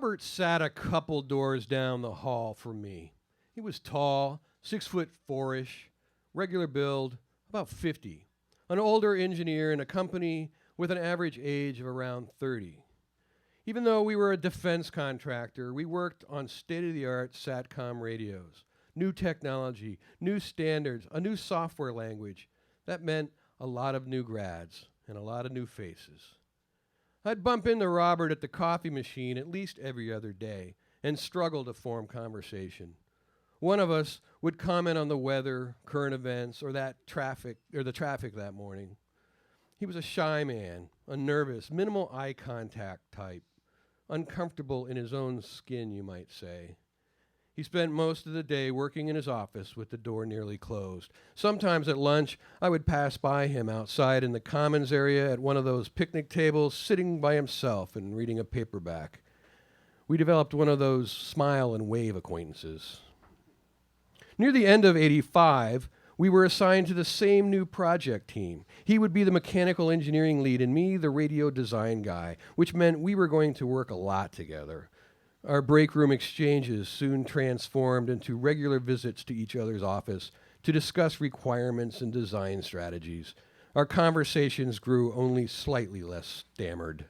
Robert sat a couple doors down the hall from me. He was tall, 6'4"-ish, regular build, about 50. An older engineer in a company with an average age of around 30. Even though we were a defense contractor, we worked on state-of-the-art SATCOM radios, new technology, new standards, a new software language. That meant a lot of new grads and a lot of new faces. I'd bump into Robert at the coffee machine at least every other day and struggle to form conversation. One of us would comment on the weather, current events, or the traffic that morning. He was a shy man, a nervous, minimal eye contact type, uncomfortable in his own skin, you might say. He spent most of the day working in his office with the door nearly closed. Sometimes at lunch, I would pass by him outside in the commons area at one of those picnic tables, sitting by himself and reading a paperback. We developed one of those smile and wave acquaintances. Near the end of '85, we were assigned to the same new project team. He would be the mechanical engineering lead and me the radio design guy, which meant we were going to work a lot together. Our break room exchanges soon transformed into regular visits to each other's office to discuss requirements and design strategies. Our conversations grew only slightly less stammered.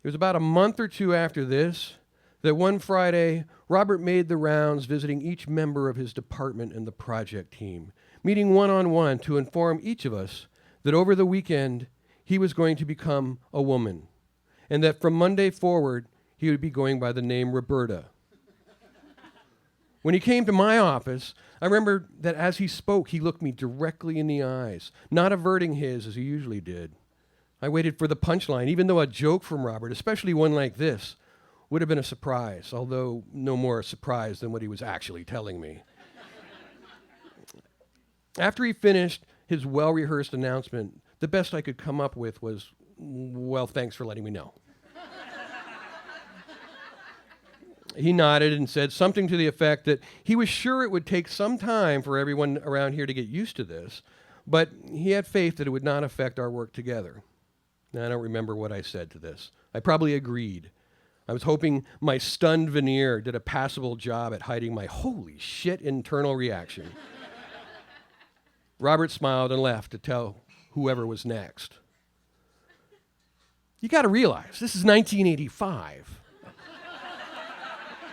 It was about a month or two after this that one Friday, Robert made the rounds visiting each member of his department and the project team, meeting one-on-one to inform each of us that over the weekend he was going to become a woman, and that from Monday forward he would be going by the name Roberta. When he came to my office, I remember that as he spoke, he looked me directly in the eyes, not averting his as he usually did. I waited for the punchline, even though a joke from Robert, especially one like this, would have been a surprise, although no more a surprise than what he was actually telling me. After he finished his well-rehearsed announcement, the best I could come up with was, "Well, thanks for letting me know." He nodded and said something to the effect that he was sure it would take some time for everyone around here to get used to this, but he had faith that it would not affect our work together. Now, I don't remember what I said to this. I probably agreed. I was hoping my stunned veneer did a passable job at hiding my holy shit internal reaction. Robert smiled and left to tell whoever was next. You got to realize, this is 1985.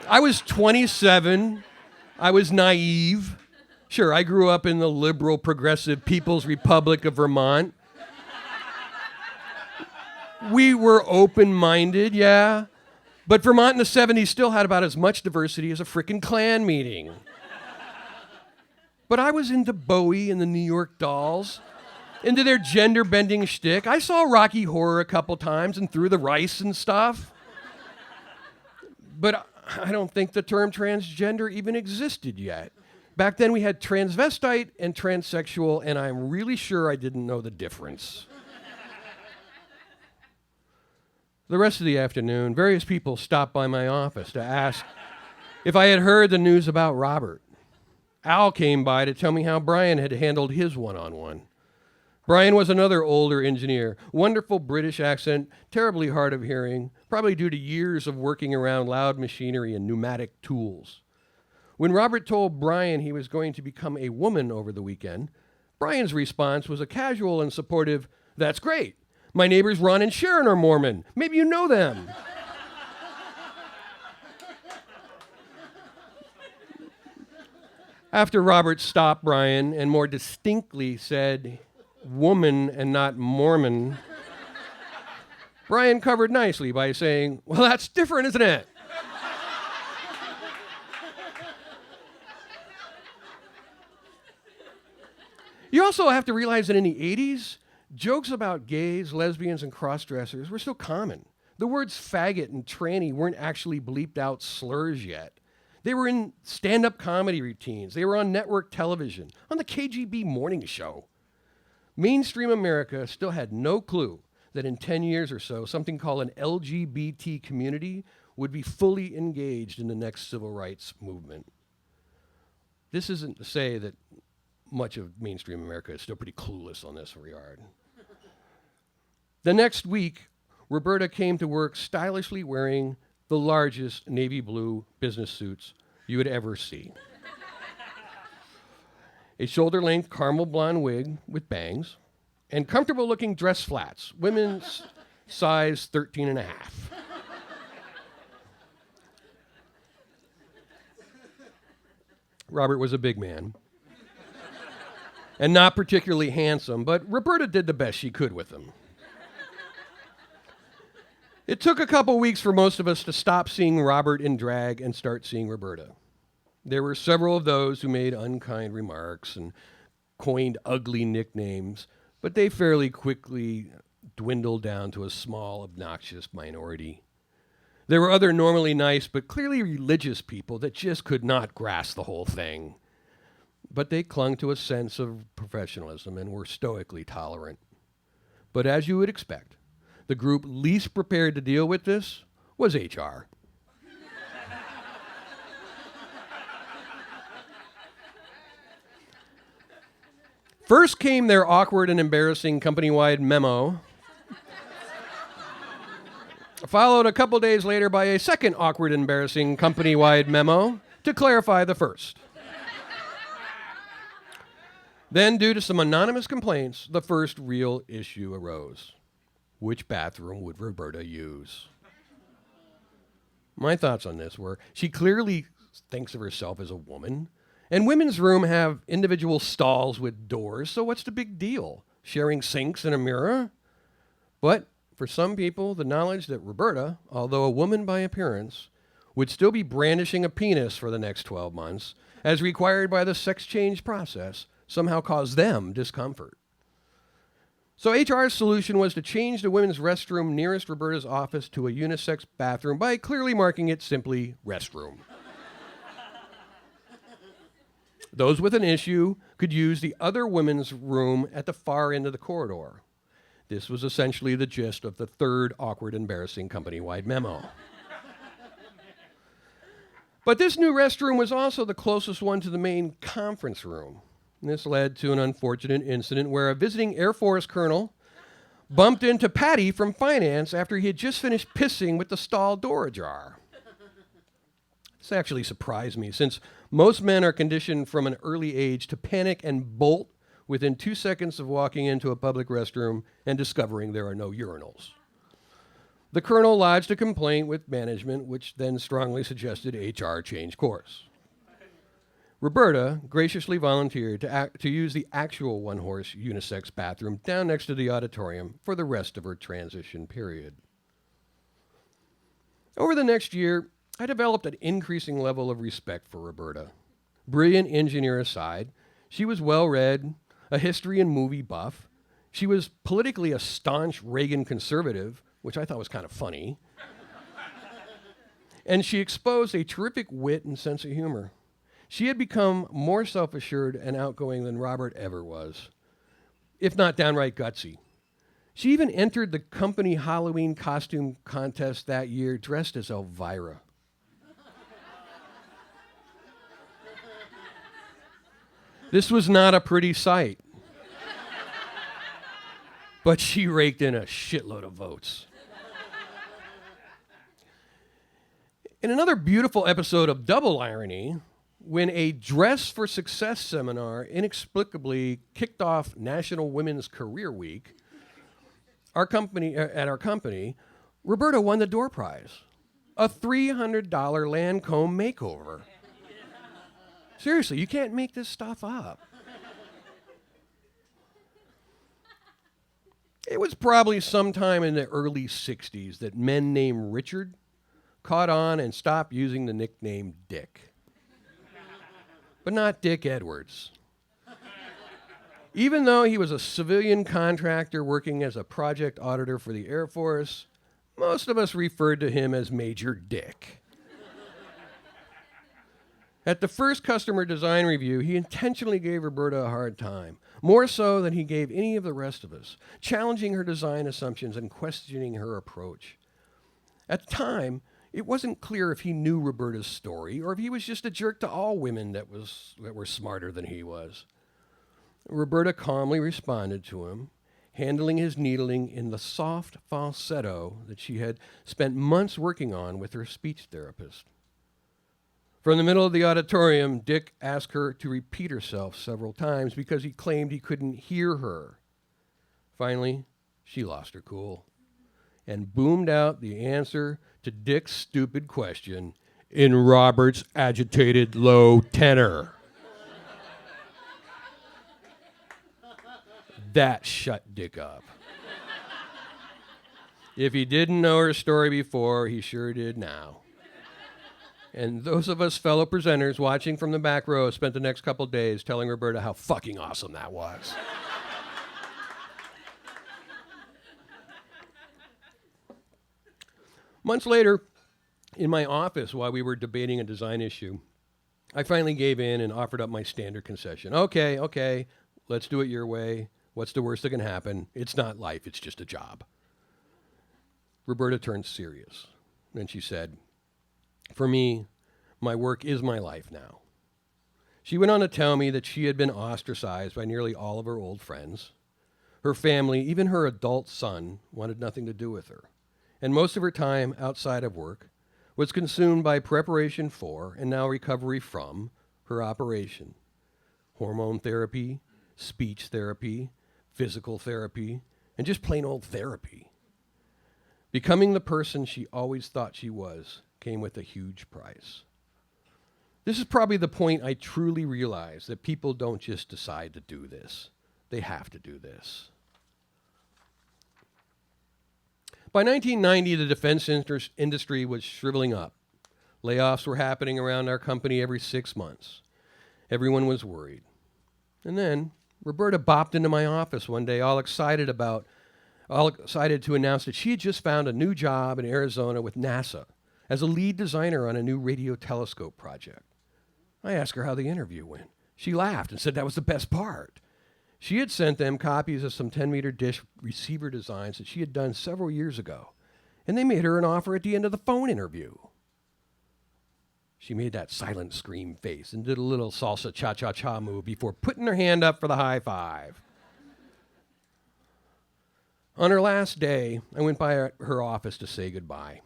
I was 27. I was naive. Sure, I grew up in the liberal, progressive People's Republic of Vermont. We were open-minded, yeah. But Vermont in the 70s still had about as much diversity as a frickin' Klan meeting. But I was into Bowie and the New York Dolls, into their gender-bending shtick. I saw Rocky Horror a couple times and threw the rice and stuff. But I don't think the term transgender even existed yet. Back then we had transvestite and transsexual, and I'm really sure I didn't know the difference. The rest of the afternoon, various people stopped by my office to ask if I had heard the news about Robert. Al came by to tell me how Brian had handled his one-on-one. Brian was another older engineer, wonderful British accent, terribly hard of hearing, probably due to years of working around loud machinery and pneumatic tools. When Robert told Brian he was going to become a woman over the weekend, Brian's response was a casual and supportive, "That's great. My neighbors Ron and Sharon are Mormon. Maybe you know them." After Robert stopped Brian and more distinctly said, "woman and not Mormon," Brian covered nicely by saying, "Well, that's different, isn't it?" You also have to realize that in the 80s, jokes about gays, lesbians, and cross-dressers were still common. The words faggot and tranny weren't actually bleeped out slurs yet. They were in stand-up comedy routines. They were on network television, on the KGB morning show. Mainstream America still had no clue that in 10 years or so, something called an LGBT community would be fully engaged in the next civil rights movement. This isn't to say that much of mainstream America is still pretty clueless on this regard. The next week, Roberta came to work stylishly wearing the largest navy blue business suits you would ever see. A shoulder-length caramel blonde wig with bangs, and comfortable-looking dress flats, women's size 13 and a half. Robert was a big man and not particularly handsome, but Roberta did the best she could with him. It took a couple weeks for most of us to stop seeing Robert in drag and start seeing Roberta. There were several of those who made unkind remarks and coined ugly nicknames, but they fairly quickly dwindled down to a small, obnoxious minority. There were other normally nice but clearly religious people that just could not grasp the whole thing. But they clung to a sense of professionalism and were stoically tolerant. But as you would expect, the group least prepared to deal with this was HR. First came their awkward and embarrassing company-wide memo, followed a couple days later by a second awkward and embarrassing company-wide memo to clarify the first. Then, due to some anonymous complaints, the first real issue arose. Which bathroom would Roberta use? My thoughts on this were, she clearly thinks of herself as a woman, and women's room have individual stalls with doors, so what's the big deal? Sharing sinks and a mirror? But for some people, the knowledge that Roberta, although a woman by appearance, would still be brandishing a penis for the next 12 months, as required by the sex change process, somehow caused them discomfort. So HR's solution was to change the women's restroom nearest Roberta's office to a unisex bathroom by clearly marking it simply restroom. Those with an issue could use the other women's room at the far end of the corridor. This was essentially the gist of the third awkward, embarrassing company-wide memo. But this new restroom was also the closest one to the main conference room. And this led to an unfortunate incident where a visiting Air Force colonel bumped into Patty from finance after he had just finished pissing with the stall door ajar. This actually surprised me, since most men are conditioned from an early age to panic and bolt within 2 seconds of walking into a public restroom and discovering there are no urinals. The colonel lodged a complaint with management, which then strongly suggested HR change course. Roberta graciously volunteered to use the actual one-horse unisex bathroom down next to the auditorium for the rest of her transition period. Over the next year, I developed an increasing level of respect for Roberta. Brilliant engineer aside, she was well-read, a history and movie buff. She was politically a staunch Reagan conservative, which I thought was kind of funny. And she exposed a terrific wit and sense of humor. She had become more self-assured and outgoing than Robert ever was, if not downright gutsy. She even entered the company Halloween costume contest that year dressed as Elvira. This was not a pretty sight, but she raked in a shitload of votes. In another beautiful episode of Double Irony, when a Dress for Success seminar inexplicably kicked off National Women's Career Week, at our company, Roberta won the door prize, a $300 Lancome makeover. Seriously, you can't make this stuff up. It was probably sometime in the early 60s that men named Richard caught on and stopped using the nickname Dick. But not Dick Edwards. Even though he was a civilian contractor working as a project auditor for the Air Force, most of us referred to him as Major Dick. At the first customer design review, he intentionally gave Roberta a hard time, more so than he gave any of the rest of us, challenging her design assumptions and questioning her approach. At the time, it wasn't clear if he knew Roberta's story or if he was just a jerk to all women that were smarter than he was. Roberta calmly responded to him, handling his needling in the soft falsetto that she had spent months working on with her speech therapist. From the middle of the auditorium, Dick asked her to repeat herself several times because he claimed he couldn't hear her. Finally, she lost her cool and boomed out the answer to Dick's stupid question in Robert's agitated low tenor. That shut Dick up. If he didn't know her story before, he sure did now. And those of us fellow presenters watching from the back row spent the next couple days telling Roberta how fucking awesome that was. Months later, in my office while we were debating a design issue, I finally gave in and offered up my standard concession. Okay, let's do it your way. What's the worst that can happen? It's not life, it's just a job. Roberta turned serious, and she said, "For me, my work is my life now." She went on to tell me that she had been ostracized by nearly all of her old friends. Her family, even her adult son, wanted nothing to do with her. And most of her time outside of work was consumed by preparation for, and now recovery from, her operation. Hormone therapy, speech therapy, physical therapy, and just plain old therapy. Becoming the person she always thought she was came with a huge price. This is probably the point I truly realized that people don't just decide to do this. They have to do this. By 1990, the defense industry was shriveling up. Layoffs were happening around our company every 6 months. Everyone was worried. And then Roberta bopped into my office one day, all excited to announce that she had just found a new job in Arizona with NASA as a lead designer on a new radio telescope project. I asked her how the interview went. She laughed and said that was the best part. She had sent them copies of some 10-meter dish receiver designs that she had done several years ago, and they made her an offer at the end of the phone interview. She made that silent scream face and did a little salsa cha-cha-cha move before putting her hand up for the high five. On her last day, I went by her office to say goodbye.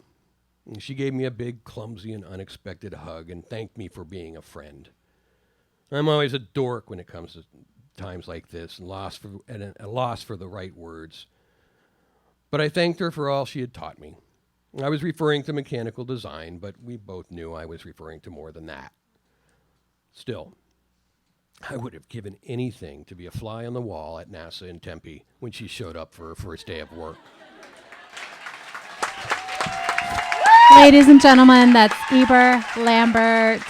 And she gave me a big, clumsy, and unexpected hug and thanked me for being a friend. I'm always a dork when it comes to times like this and a loss for the right words. But I thanked her for all she had taught me. I was referring to mechanical design, but we both knew I was referring to more than that. Still, I would have given anything to be a fly on the wall at NASA in Tempe when she showed up for her first day of work. Ladies and gentlemen, that's Eber Lambert.